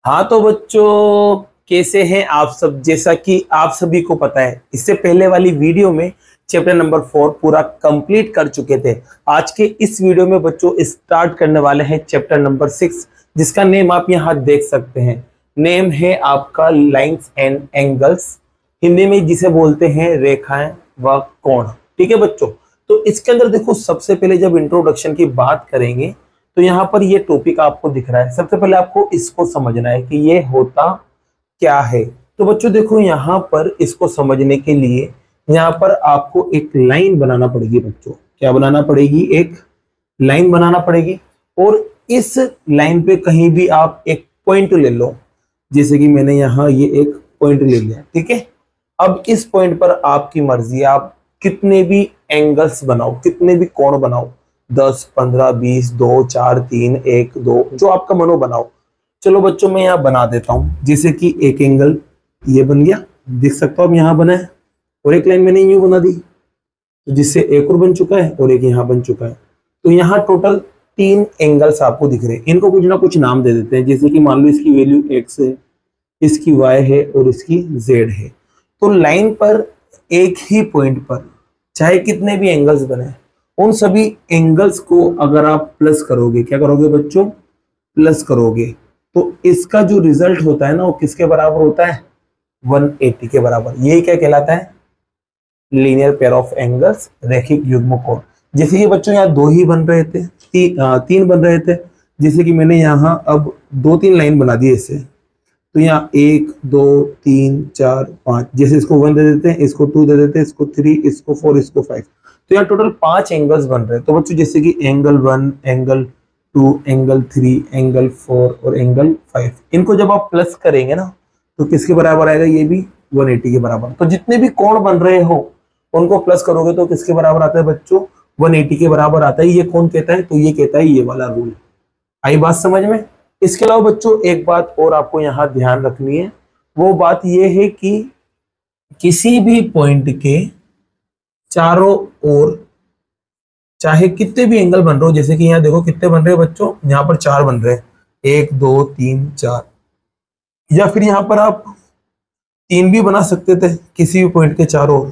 हाँ तो बच्चों, कैसे हैं आप सब। जैसा कि आप सभी को पता है, इससे पहले वाली वीडियो में चैप्टर नंबर 4 पूरा कंप्लीट कर चुके थे। आज के इस वीडियो में बच्चों स्टार्ट करने वाले हैं चैप्टर नंबर 6, जिसका नेम आप यहाँ देख सकते हैं। नेम है आपका लाइंस एंड एंगल्स, हिंदी में जिसे बोलते हैं रेखाएं व कोण। ठीक है बच्चों, तो इसके अंदर देखो, सबसे पहले जब इंट्रोडक्शन की बात करेंगे तो यहाँ पर ये टॉपिक आपको दिख रहा है। सबसे पहले आपको इसको समझना है कि ये होता क्या है। तो बच्चों देखो, यहाँ पर इसको समझने के लिए यहाँ पर आपको एक लाइन बनाना पड़ेगी। बच्चों क्या बनाना पड़ेगी? एक लाइन बनाना पड़ेगी। और इस लाइन पे कहीं भी आप एक पॉइंट ले लो, जैसे कि मैंने यहाँ ये एक पॉइंट ले लिया। ठीक है, अब इस पॉइंट पर आपकी मर्जी, आप कितने भी एंगल्स बनाओ, कितने भी कोण बनाओ, 10, 15, 20, 2, 4, 3, 1, 2, जो आपका मनो बनाओ। चलो बच्चों मैं यहाँ बना देता हूँ, जैसे कि एक एंगल ये बन गया, देख सकते हो अब यहाँ बना है। और एक लाइन मैंने यूं बना दी, तो जिससे एक और बन चुका है और एक यहाँ बन चुका है। तो यहाँ टोटल 3 एंगल्स आपको दिख रहे हैं। इनको कुछ ना कुछ नाम दे देते हैं, जैसे कि मान लो इसकी वैल्यू x है, इसकी y है और इसकी z है। तो लाइन पर एक ही पॉइंट पर चाहे कितने भी एंगल्स बने, उन सभी एंगल्स को अगर आप प्लस करोगे, क्या करोगे बच्चों? प्लस करोगे, तो इसका जो रिजल्ट होता है ना, वो किसके बराबर होता है? 180 के बराबर। यही क्या कहलाता है? लीनियर पेयर ऑफ एंगल्स, रैखिक युग्म कोण। जैसे कि बच्चों यहाँ 2 ही बन रहे थे, 3 बन रहे थे। जैसे कि मैंने यहाँ अब 2-3 लाइन बना दी इससे, तो यहाँ 1, 2, 3, 4, 5, जैसे इसको 1 दे देते हैं, इसको 2 दे देते हैं, इसको 3, इसको 4, इसको 5। तो यहाँ टोटल 5 एंगल्स बन रहे हैं। तो बच्चों जैसे कि एंगल 1, एंगल 2, एंगल 3, एंगल 4 और एंगल 5, इनको जब आप प्लस करेंगे ना, तो किसके बराबर आएगा? ये भी 180 के बराबर। तो जितने भी कोण बन रहे हो उनको प्लस करोगे तो किसके बराबर आता है बच्चों? 180 के बराबर आता है। ये कौन कहता है? तो ये कहता है ये वाला रूल। आई बात समझ में? इसके अलावा बच्चों एक बात और आपको यहाँ ध्यान रखनी है। वो बात ये है कि किसी भी पॉइंट के चारों ओर चाहे कितने भी एंगल बन रहे हो, जैसे कि यहाँ देखो कितने बन रहे हैं बच्चों, यहाँ पर 4 बन रहे हैं, 1, 2, 3, 4, या फिर यहाँ पर आप 3 भी बना सकते थे किसी भी पॉइंट के चारों ओर।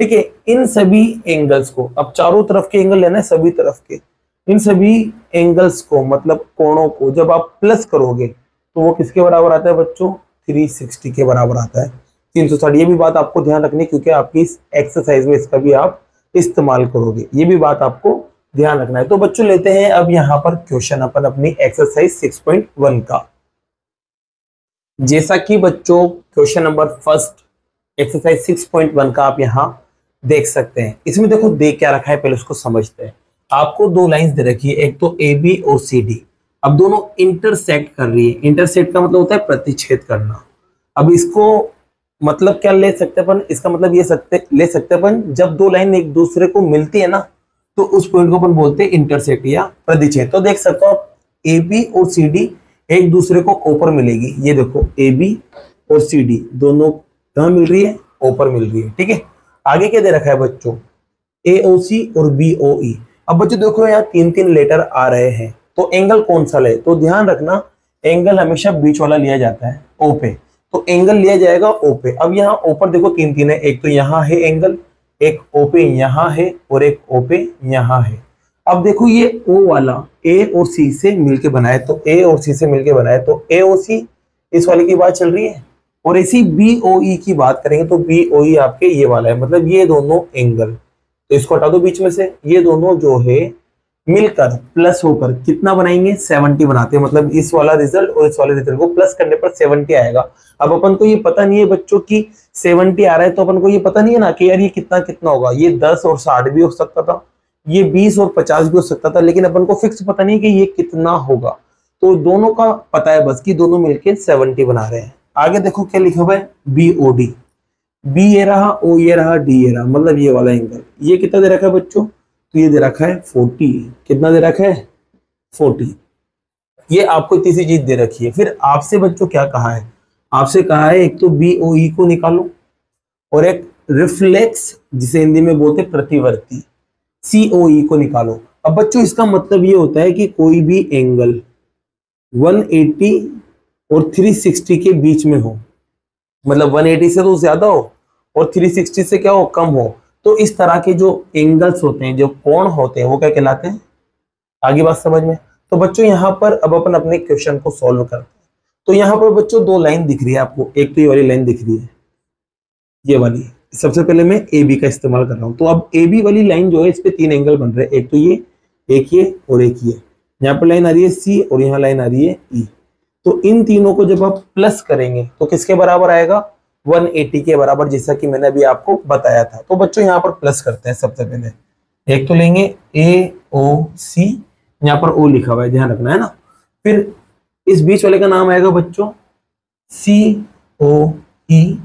ठीक है, इन सभी एंगल्स को, अब चारों तरफ के एंगल लेना है, सभी तरफ के, इन सभी एंगल्स को मतलब कोणों को जब आप प्लस करोगे तो वो किसके बराबर आता है बच्चों? 360 के बराबर आता है। 360। ये भी बात आपको ध्यान रखनी है, क्योंकि आपकी इस एक्सरसाइज में इसका भी आप इस्तेमाल करोगे। ये भी बात आपको ध्यान रखना है। तो बच्चों लेते हैं अब यहाँ पर क्वेश्चन अपन अपनी एक्सरसाइज 6.1 का। जैसा कि बच्चों क्वेश्चन नंबर फर्स्ट एक्सरसाइज 6.1 का आप यहाँ देख सकते हैं। इसमें देखो दे क्या रखा है, पहले उसको समझते हैं। आपको 2 लाइंस दे रखी है, एक तो ए बी और सी डी। अब दोनों इंटरसेक्ट कर रही है। इंटरसेक्ट का मतलब होता है प्रतिच्छेद करना। अब इसको मतलब क्या ले सकते हैं अपन? इसका मतलब ये ले सकते हैं अपन, जब 2 लाइन एक दूसरे को मिलती है ना, तो उस पॉइंट को अपन बोलते हैं इंटरसेक्ट या प्रतिच्छेद। तो देख सकते हो आप, ए बी और सी डी एक दूसरे को ऊपर मिलेगी। ये देखो ए बी और सी डी दोनों कहाँ मिल रही है? ऊपर मिल रही है। ठीक है, आगे क्या दे रखा है बच्चों? AOC और BOE। अब बच्चों देखो यहाँ 3-3 लेटर आ रहे हैं, तो एंगल कौन सा ले? तो ध्यान रखना, एंगल हमेशा बीच वाला लिया जाता है, O पे। तो एंगल लिया जाएगा O पे। अब यहाँ ऊपर देखो 3-3 है, एक तो यहाँ है एंगल, एक O पे यहाँ है और एक O पे यहाँ है। अब देखो ये O वाला A और C से मिलके बना है, तो A और C से मिलके बना है, तो AOC इस वाले की बात चल रही है। और इसी BOE की बात करेंगे तो BOE आपके ये वाला है, मतलब ये दोनों एंगल। तो इसको हटा दो बीच में से। ये दोनों जो है मिलकर प्लस होकर कितना बनाएंगे? 70 बनाते हैं। मतलब इस वाला रिजल्ट और इस वाले रिजल्ट को प्लस करने पर 70 आएगा। अब अपन को ये पता नहीं है बच्चों की 70 आ रहा है, तो अपन को ये पता नहीं है ना कि यार ये कितना कितना होगा। ये 10 और 60 भी हो सकता था, ये 20 और 50 भी हो सकता था, लेकिन अपन को फिक्स पता नहीं कि ये कितना होगा। तो दोनों का पता है बस कि दोनों मिलकर 70 बना रहे हैं। आगे देखो क्या लिखा हुआ है? BOD। बी ये रहा, ओ ये रहा, डी ये रहा, मतलब ये वाला एंगल। ये कितना दे रखा है बच्चों? तो ये दे रखा है 40। कितना दे रखा है? 40। ये आपको इतनी सी चीज दे रखी है। फिर आपसे बच्चों क्या कहा है? आपसे कहा है एक तो BOE को निकालो और एक रिफ्लेक्स, जिसे हिंदी में बोलते प्रतिवर्ती, COE को निकालो। अब बच्चों इसका मतलब ये होता है कि कोई भी एंगल 180 और 360 के बीच में हो, मतलब 180 से तो ज्यादा हो और 360 से क्या हो, कम हो, तो इस तरह के जो एंगल्स होते हैं, जो कोण होते हैं, वो क्या कहलाते हैं। आगे बात समझ में। तो बच्चों यहाँ पर अब अपन अपने क्वेश्चन को सॉल्व करते हैं। तो यहाँ पर बच्चों दो लाइन दिख रही है आपको, एक तो ये वाली लाइन दिख रही है, ये वाली। सबसे पहले मैं ए बी का इस्तेमाल कर रहा हूँ। तो अब ए बी वाली लाइन जो है, इस पे तीन एंगल बन रहे हैं, एक तो ये, एक ये और एक ये। यहाँ पर लाइन आ रही है सी और यहाँ लाइन आ रही है ई। तो इन तीनों को जब आप प्लस करेंगे तो किसके बराबर आएगा, 180 के बराबर, जैसा कि मैंने अभी आपको बताया था। तो बच्चों यहाँ पर प्लस करते हैं। सबसे पहले एक तो लेंगे ए ओ सी, यहाँ पर ओ लिखा हुआ है, ध्यान रखना है ना। फिर इस बीच वाले का नाम आएगा बच्चों सी ओ ई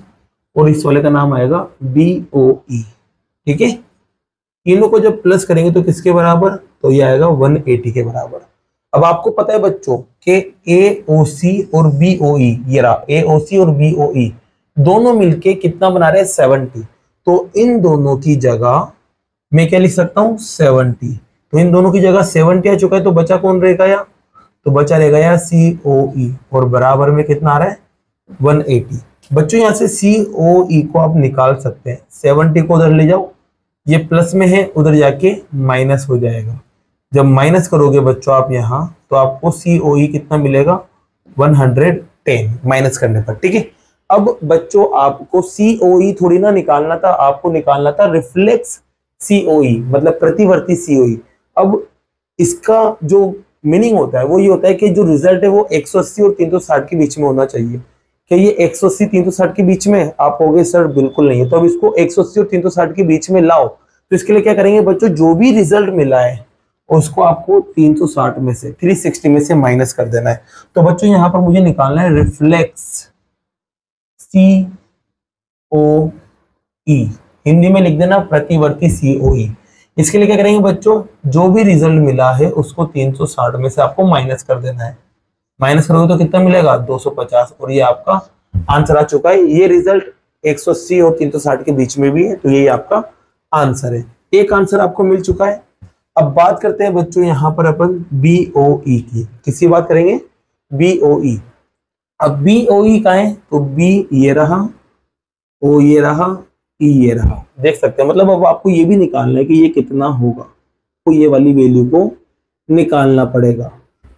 और इस वाले का नाम आएगा बी ओ ई। ठीक है, तीनों को जब प्लस करेंगे तो किसके बराबर, तो ये आएगा 180 के बराबर। अब आपको पता है बच्चों कि ए ओ सी और बी ओ ई, ये रहा ए ओ सी और बी ओ ई, दोनों मिलके कितना बना रहे हैं, 70। तो इन दोनों की जगह मैं क्या लिख सकता हूं, 70। तो इन दोनों की जगह 70 आ चुका है, तो बचा कौन रहेगा या, तो बचा रहेगा या सी ओ ई, और बराबर में कितना आ रहा है, 180। बच्चों यहाँ से सी ओ ई को आप निकाल सकते हैं, 70 को उधर ले जाओ, ये प्लस में है, उधर जाके माइनस हो जाएगा। जब माइनस करोगे बच्चों आप यहाँ, तो आपको सी ओ ई कितना मिलेगा, 110 माइनस करने पर। ठीक है, अब बच्चों आपको सी ओ ई थोड़ी ना निकालना था, आपको निकालना था रिफ्लेक्स सी ओ ई, मतलब प्रतिवर्ती सी ओ ई। अब इसका जो मीनिंग होता है वो ये होता है कि जो रिजल्ट है वो 180 और 360 के बीच में होना चाहिए। क्या ये 180 360 के बीच में, आप कहोगे सर बिल्कुल नहीं है। तो अब इसको 180 और 360 के बीच में लाओ। तो इसके लिए क्या करेंगे बच्चों, जो भी रिजल्ट मिला है उसको आपको 360 में से, 360 में से माइनस कर देना है। तो बच्चों यहाँ पर मुझे निकालना है रिफ्लेक्स सी ओ ई, हिंदी में लिख देना प्रतिवर्ती सी ओ ई। इसके लिए क्या करेंगे बच्चों, जो भी रिजल्ट मिला है उसको 360 में से आपको माइनस कर देना है। माइनस करोगे तो कितना मिलेगा, 250, और ये आपका आंसर आ चुका है। ये रिजल्ट 180 और 360 के बीच में भी है, तो ये आपका आंसर है। एक आंसर आपको मिल चुका है। अब बात करते हैं बच्चों यहाँ पर अपन बी ओ ई की। किसकी बात करेंगे, बी ओ ई। अब बी ओ ई का है, तो बी ये रहा, ओ ये रहा, ई ये रहा, देख सकते हैं। मतलब अब आपको ये भी निकालना है कि ये कितना होगा, तो ये वाली वैल्यू को निकालना पड़ेगा।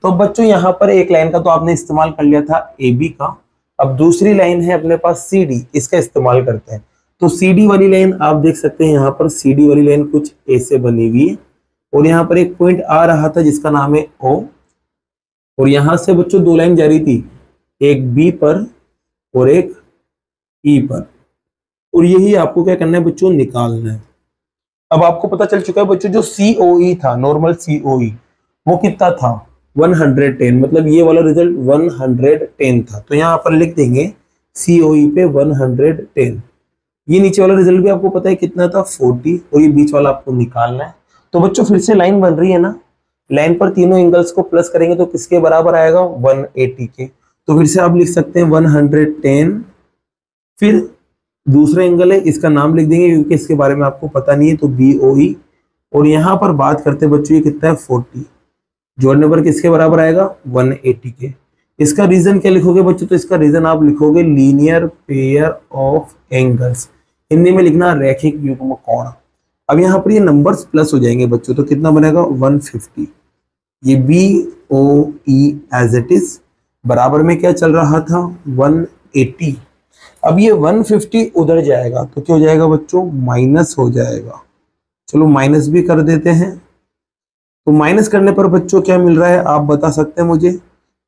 तो बच्चों यहाँ पर एक लाइन का तो आपने इस्तेमाल कर लिया था ए बी का। अब दूसरी लाइन है अपने पास सी डी, इसका इस्तेमाल करते हैं। तो सी डी वाली लाइन आप देख सकते हैं, यहाँ पर सी डी वाली लाइन कुछ ऐसे बनी हुई है, और यहाँ पर एक पॉइंट आ रहा था जिसका नाम है ओ, और यहाँ से बच्चों दो लाइन जा रही थी, एक बी पर और एक ई पर, और यही आपको क्या करना है बच्चों, निकालना है। अब आपको पता चल चुका है बच्चों, जो COE था, नॉर्मल COE, वो कितना था, 110। मतलब ये वाला रिजल्ट 110 था। तो यहाँ पर लिख देंगे COE पे 110। ये नीचे वाला रिजल्ट भी आपको पता है कितना था, 40, और ये बीच वाला आपको निकालना है। तो बच्चों फिर से लाइन बन रही है ना, लाइन पर तीनों एंगल्स को प्लस करेंगे तो किसके बराबर आएगा, 180 के। तो फिर से आप लिख सकते हैं 110, फिर दूसरा एंगल है, इसका नाम लिख देंगे क्योंकि इसके बारे में आपको पता नहीं है, तो BOE। और यहाँ पर बात करते हैं बच्चों, ये कितना है, 40, जोड़ने पर किसके बराबर आएगा, 180 के। इसका रीजन क्या लिखोगे बच्चों, तो इसका रीजन आप लिखोगे linear pair of angles, Hindi में लिखना रैखिक युग्म कोण। अब यहाँ पर ये नंबर्स प्लस हो जाएंगे बच्चों, तो कितना बनेगा, 150। ये BOE एज इट इज, बराबर में क्या चल रहा था, 180। अब ये 150 उधर जाएगा तो क्या हो जाएगा बच्चों, माइनस हो जाएगा। चलो माइनस भी कर देते हैं। तो माइनस करने पर बच्चों क्या मिल रहा है, आप बता सकते हैं मुझे,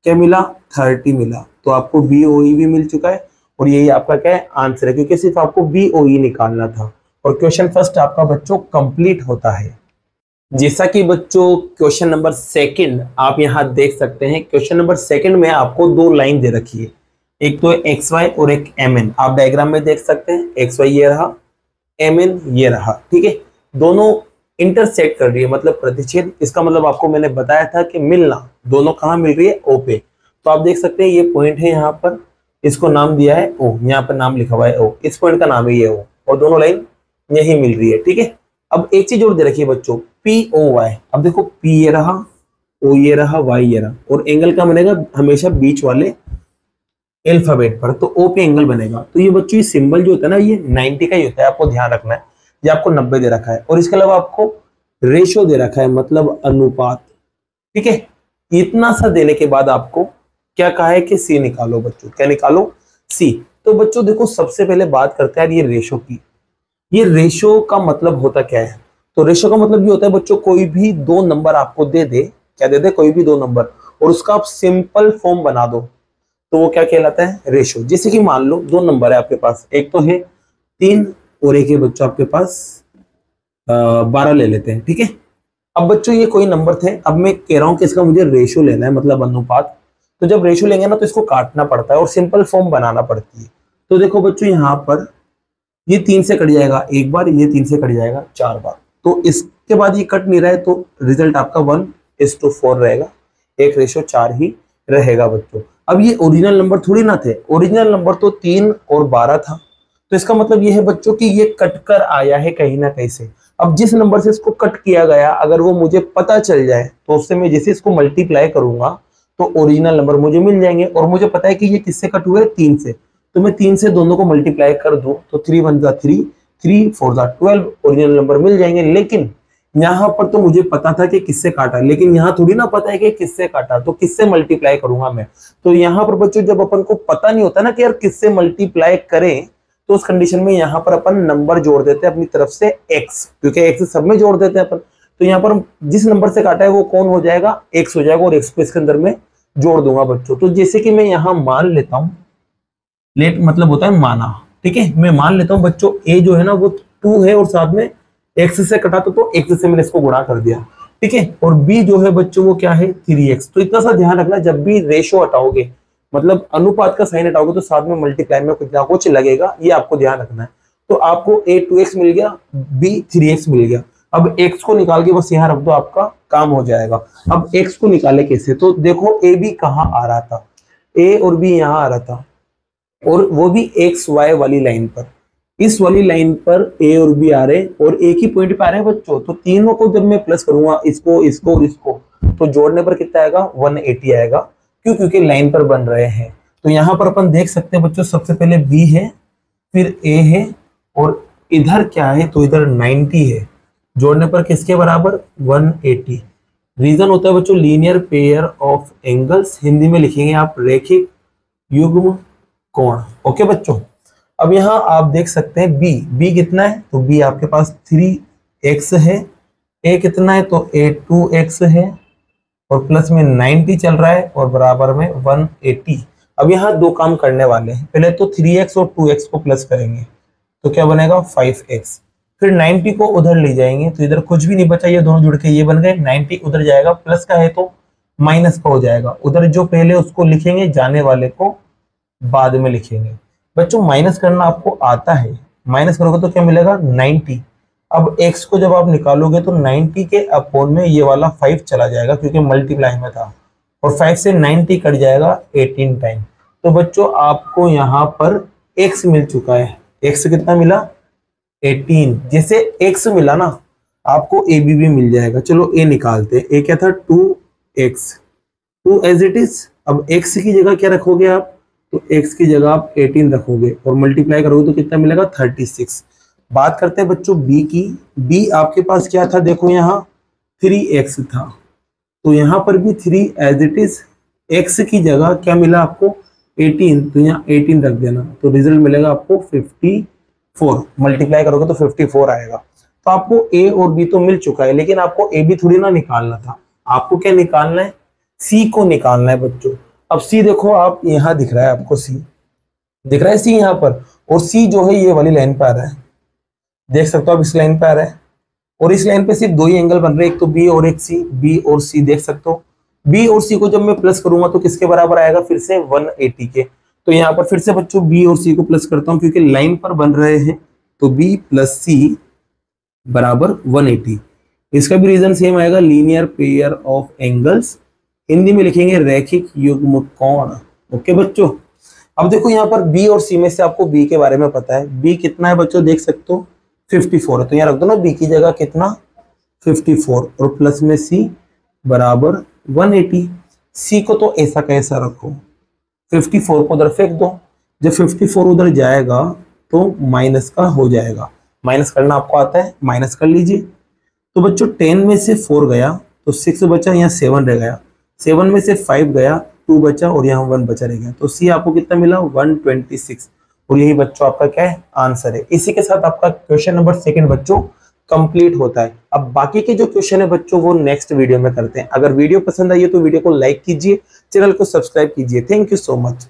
क्या मिला, 30 मिला। तो आपको BOE भी मिल चुका है, और यही आपका क्या है, आंसर है, क्योंकि सिर्फ आपको BOE निकालना था। और क्वेश्चन फर्स्ट आपका बच्चों कंप्लीट होता है। जैसा कि बच्चों क्वेश्चन नंबर सेकंड आप यहाँ देख सकते हैं, क्वेश्चन नंबर सेकंड में आपको दो लाइन दे रखी है, एक तो XY और एक MN। आप डायग्राम में देख सकते हैं, XY ये रहा, MN ये रहा, ठीक है। दोनों इंटरसेक्ट कर रही है, मतलब प्रतिच्छेद। इसका मतलब आपको मैंने बताया था कि मिलना, दोनों कहाँ मिल रही है, O पे। तो आप देख सकते हैं ये पॉइंट है यहाँ पर, इसको नाम दिया है O, यहाँ पर नाम लिखा हुआ है O, इस पॉइंट का नाम है ये O, और दोनों लाइन यही मिल रही है, ठीक है। अब एक चीज और दे रखी है बच्चों, POY। अब देखो P ये रहा, O ये रहा, Y ये रहा, और एंगल का बनेगा हमेशा बीच वाले अल्फाबेट पर, तो ओ पे एंगल बनेगा। तो ये बच्चों ये सिंबल जो होता है ना, ये 90 का ही होता है, आपको ध्यान रखना है। ये आपको 90 दे रखा है, और इसके अलावा आपको रेशो दे रखा है, मतलब अनुपात। ठीक है, इतना सा देने के बाद आपको क्या कहा है कि सी निकालो बच्चों। क्या निकालो? सी। तो बच्चों देखो, सबसे पहले बात करते हैं ये रेशो की। ये रेशो का मतलब होता क्या है? तो रेशो का मतलब ये होता है बच्चों, कोई भी दो नंबर आपको दे दे। क्या दे दे? कोई भी दो नंबर, और उसका आप सिंपल फॉर्म बना दो, तो वो क्या कहलाता है? रेशो। जैसे कि मान लो दो नंबर है आपके पास, एक तो है 3 और एक है बच्चों आपके पास 12 ले लेते हैं। ठीक है, अब बच्चों ये कोई नंबर थे, अब मैं कह रहा हूं कि इसका मुझे रेशो लेना है, मतलब अनुपात। तो जब रेशो लेंगे ना, तो इसको काटना पड़ता है और सिंपल फॉर्म बनाना पड़ती है। तो देखो बच्चों, यहाँ पर ये 3 से कट जाएगा एक बार, ये 3 से कट जाएगा 4 बार, तो इसके बाद ये कट नहीं रहा है, तो रिजल्ट आपका 1:4 रहेगा। 1:4 ही रहेगा बच्चों। अब ये ओरिजिनल नंबर थोड़ी ना थे, ओरिजिनल नंबर तो 3 और 12 था। तो इसका मतलब ये है बच्चों कि ये कट कर आया है कहीं ना कहीं से। अब जिस नंबर से इसको कट किया गया, अगर वो मुझे पता चल जाए, तो उससे मैं जैसे इसको मल्टीप्लाई करूंगा, तो ओरिजिनल नंबर मुझे मिल जाएंगे। और मुझे पता है कि ये किससे कट हुए? 3 से। तो मैं 3 से दोनों को मल्टीप्लाई कर दूं, तो 3 1 जा 3, 3 4 जा 12, ओरिजिनल नंबर मिल जाएंगे। लेकिन यहाँ पर तो मुझे पता था कि किससे काटा, लेकिन यहाँ थोड़ी ना पता है कि किससे काटा, तो किससे मल्टीप्लाई करूंगा मैं? तो यहाँ पर बच्चों, जब अपन को पता नहीं होता ना कि यार किससे मल्टीप्लाई करें, तो उस कंडीशन में यहाँ पर अपन नंबर जोड़ देते हैं अपनी तरफ से x, क्योंकि x सब में जोड़ देते हैं अपन। तो यहाँ पर जिस नंबर से काटा है वो कौन हो जाएगा? x हो जाएगा, और x को इसके अंदर में जोड़ दूंगा बच्चों। तो जैसे कि मैं यहाँ मान लेता हूँ, लेट मतलब होता है माना। ठीक है, मैं मान लेता हूँ बच्चों, a जो है ना वो 2 है, और साथ में x से कटा तो x से मैंने इसको गुणा कर दिया। ठीक है, और b जो है बच्चों वो क्या है? 3x। तो इतना सा ध्यान रखना, जब भी रेशो हटाओगे, मतलब अनुपात का साइन हटाओगे, तो साथ में मल्टीप्लाई में कुछ ना कुछ लगेगा, ये आपको ध्यान रखना है। तो आपको a 2x मिल गया, b 3x मिल गया। अब x को निकाल के बस यहाँ रख दो, आपका काम हो जाएगा। अब x को निकाले कैसे? तो देखो a b कहाँ आ रहा था? a और b यहाँ आ रहा था, और वो भी एक्स वाई वाली लाइन पर। इस वाली लाइन पर ए और बी आ रहे, और एक ही पॉइंट पे आ रहे हैं बच्चों। तो तीनों को जब मैं प्लस करूंगा, इसको इसको और इसको, तो जोड़ने पर कितना आएगा? 180 आएगा। क्यों? क्योंकि लाइन पर बन रहे हैं। तो यहाँ पर अपन देख सकते हैं बच्चों, सबसे पहले बी है, फिर ए है, और इधर क्या है? तो इधर 90 है। जोड़ने पर किसके बराबर? 180। रीजन होता है बच्चों linear pair of angles, Hindi में लिखेंगे आप रैखिक युग्म कोण। ओके बच्चों, अब यहाँ आप देख सकते हैं बी कितना है? तो बी आपके पास 3x है। ए कितना है? तो ए 2x है, और प्लस में 90 चल रहा है, और बराबर में 180। अब यहाँ दो काम करने वाले हैं, पहले तो 3x और 2x को प्लस करेंगे, तो क्या बनेगा? 5x। फिर 90 को उधर ले जाएंगे, तो इधर कुछ भी नहीं बचा, ये दोनों जुड़ के ये बन गए। 90 उधर जाएगा, प्लस का है तो माइनस का हो जाएगा। उधर जो पहले उसको लिखेंगे, जाने वाले को बाद में लिखेंगे। बच्चों माइनस करना आपको आता है, माइनस करोगे तो क्या मिलेगा? 90। अब x को जब आप निकालोगे, तो 90 के अपोन में ये वाला 5 चला जाएगा, क्योंकि मल्टीप्लाई में था, और 5 से 90 कट जाएगा 18 टाइम। तो बच्चों आपको यहाँ पर x मिल चुका है। x कितना मिला? 18। जैसे x मिला ना, आपको a भी मिल जाएगा। चलो a निकालते। a क्या था? 2x, 2 as it is. अब x की जगह क्या रखोगे आप? तो x की जगह आप 18 रखोगे, और मल्टीप्लाई करोगे तो कितना मिलेगा? 36। बात करते हैं बच्चों b की। b आपके पास क्या था? देखो यहाँ 3x था, तो यहाँ पर भी 3 एज इट इज। x की जगह क्या मिला आपको? 18, तो यहाँ 18 रख देना, तो रिजल्ट मिलेगा आपको 54। मल्टीप्लाई करोगे तो 54 आएगा। तो आपको a और b तो मिल चुका है, लेकिन आपको a b थोड़ी ना निकालना था, आपको क्या निकालना है? c को निकालना है बच्चों। अब c देखो, आप यहाँ दिख रहा है आपको, c दिख रहा है, c यहाँ पर, और c जो है ये वाली लाइन पे आ रहा है, देख सकते हो आप, इस लाइन पे आ रहा है। और इस लाइन पे सिर्फ दो ही एंगल बन रहे हैं, एक तो b और एक c। b और c देख सकते हो। b और c को जब मैं प्लस करूंगा, तो किसके बराबर आएगा? फिर से 180 के। तो यहाँ पर फिर से बच्चों b और c को प्लस करता हूँ, क्योंकि लाइन पर बन रहे हैं। तो b प्लस c बराबर 180। इसका भी रीजन सेम आएगा, linear pair of angles, Hindi में लिखेंगे रैखिक युग्म कोण। ओके बच्चों, अब देखो यहाँ पर b और c में से आपको b के बारे में पता है। b कितना है बच्चों? देख सकते हो 54 है, तो यहाँ रख दो ना b की जगह कितना? 54, और प्लस में c बराबर 180। c को तो ऐसा कैसा रखो, 54 को उधर फेंक दो। जब 54 उधर जाएगा तो माइनस का हो जाएगा। माइनस करना आपको आता है, माइनस कर लीजिए। तो बच्चों 10 में से 4 गया तो 6 बचा, यहाँ 7 रह गया। 7 में से 5 गया, 2 बचा और यहाँ 1 बचा रह गया। तो सी आपको कितना मिला? 126। और यही बच्चों आपका क्या है? आंसर है। इसी के साथ आपका क्वेश्चन नंबर 2 बच्चों कंप्लीट होता है। अब बाकी के जो क्वेश्चन है बच्चों वो नेक्स्ट वीडियो में करते हैं। अगर वीडियो पसंद आई है तो वीडियो को लाइक कीजिए, चैनल को सब्सक्राइब कीजिए। Thank you so much.